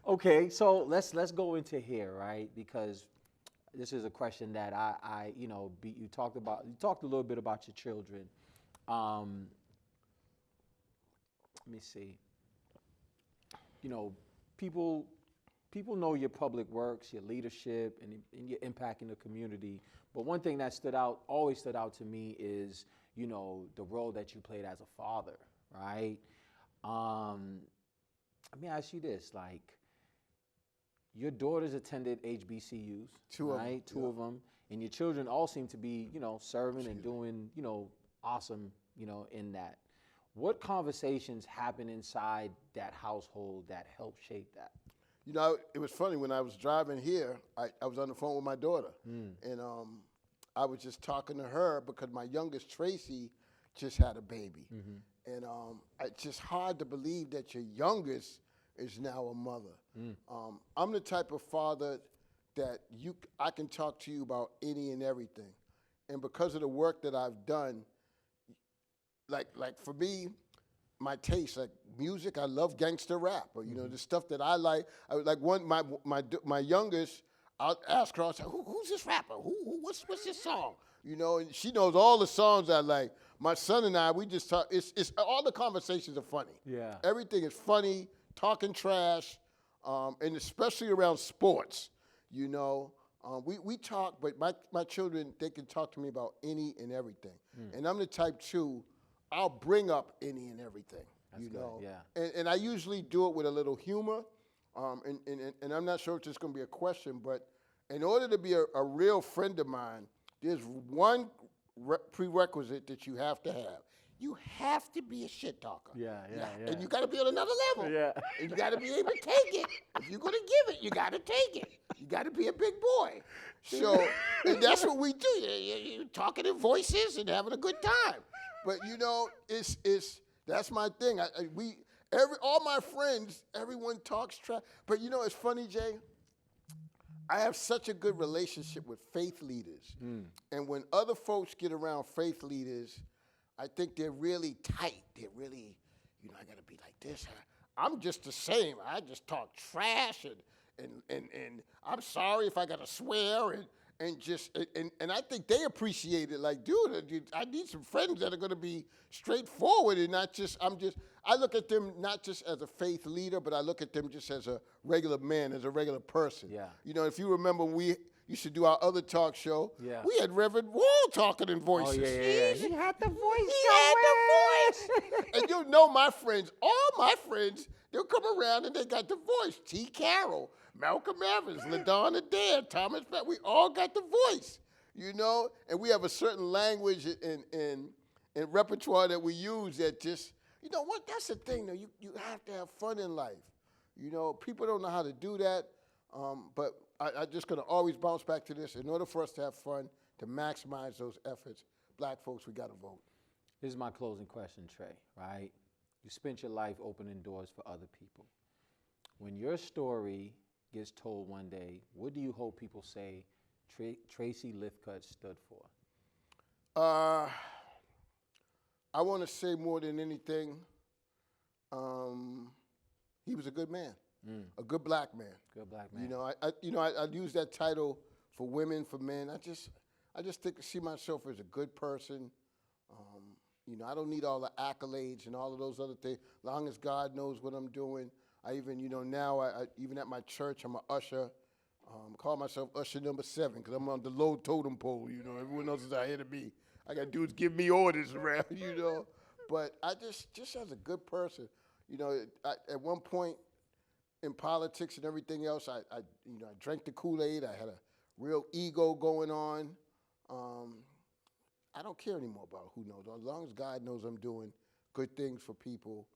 Okay, so let's go into here, right? Because this is a question that you talked a little bit about your children. Let me see. People know your public works, your leadership, and your impact in the community. But one thing that always stood out to me is, the role that you played as a father, right? Let me ask you this, like, your daughters attended HBCUs, right? Two of them. And your children all seem to be, serving and doing, awesome, in that. What conversations happen inside that household that help shape that? It was funny. When I was driving here, I was on the phone with my daughter. And I was just talking to her because my youngest, Tracy, just had a baby. And it's just hard to believe that your youngest is now a mother. I'm the type of father that I can talk to you about any and everything. And because of the work that I've done, like for me, my taste, like music, I love gangster rap, or the stuff that I like. My youngest, I'll ask her, I'll say, who's this rapper? What's this song? And she knows all the songs I like. My son and I, we just talk. It's all the conversations are funny. Yeah. Everything is funny, talking trash, and especially around sports. We talk, but my children, they can talk to me about any and everything. And I'm the type too. I'll bring up any and everything. That's good, yeah. And I usually do it with a little humor. And I'm not sure if this is going to be a question, but in order to be a real friend of mine, there's one prerequisite that you have to have. You have to be a shit talker. Yeah. And you got to be on another level. Yeah. And you got to be able to take it. If you're going to give it, you got to take it. You got to be a big boy. So and that's what we do. You're talking in voices and having a good time. But that's my thing. All my friends, everyone talks trash. But it's funny, Jay. I have such a good relationship with faith leaders. And when other folks get around faith leaders, I think they're really tight. They're really, I got to be like this. I'm just the same. I just talk trash and I'm sorry if I got to swear and I think they appreciate it. Like, dude, I need some friends that are going to be straightforward and not just. I look at them not just as a faith leader, but I look at them just as a regular man, as a regular person. Yeah. If you remember, we used to do our other talk show. Yeah. We had Reverend Wall talking in voices. Oh, yeah. He had the voice. And my friends, all my friends, they'll come around and they got the voice. T. Carroll, Malcolm Evans, LaDonna Adair, Thomas Beck, we all got the voice, and we have a certain language and repertoire that we use that just, that's the thing, though. You have to have fun in life. People don't know how to do that, but I'm just going to always bounce back to this. In order for us to have fun, to maximize those efforts, black folks, we got to vote. This is my closing question, Trey, right? You spent your life opening doors for other people. When your story gets told one day, what do you hope people say Tracy Lithcutt stood for? I want to say more than anything, he was a good man, a good black man. Good black man. I use that title for women, for men. I just see myself as a good person. I don't need all the accolades and all of those other things. As long as God knows what I'm doing. I even, now, even at my church, I'm an usher. Call myself usher number 7 because I'm on the low totem pole. Everyone else is out here to me. I got dudes give me orders around, But I just as a good person, at one point in politics and everything else, I drank the Kool-Aid. I had a real ego going on. I don't care anymore about who knows. As long as God knows I'm doing good things for people,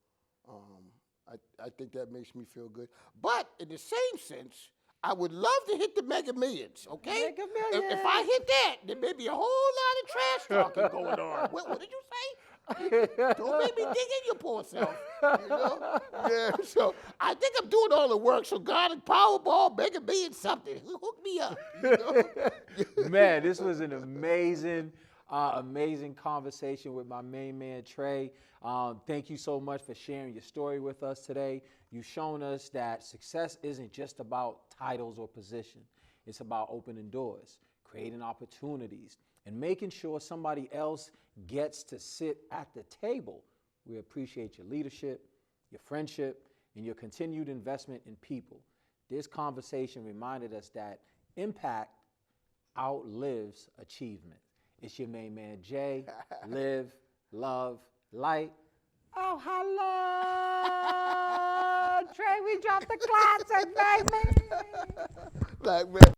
I think that makes me feel good. But in the same sense, I would love to hit the Mega Millions, okay? Mega Millions. If I hit that, there may be a whole lot of trash talking going on. What did you say? Don't make me dig in your poor self. You know? Yeah, so I think I'm doing all the work. So God and Powerball, Mega Millions, something. Hook me up. You know? Man, this was an amazing conversation with my main man, Trey. Thank you so much for sharing your story with us today. You've shown us that success isn't just about titles or position. It's about opening doors, creating opportunities, and making sure somebody else gets to sit at the table. We appreciate your leadership, your friendship, and your continued investment in people. This conversation reminded us that impact outlives achievement. It's your main man, Jay. Live, love, light. Oh, hello. Trey, we dropped the classic, baby. Like, man.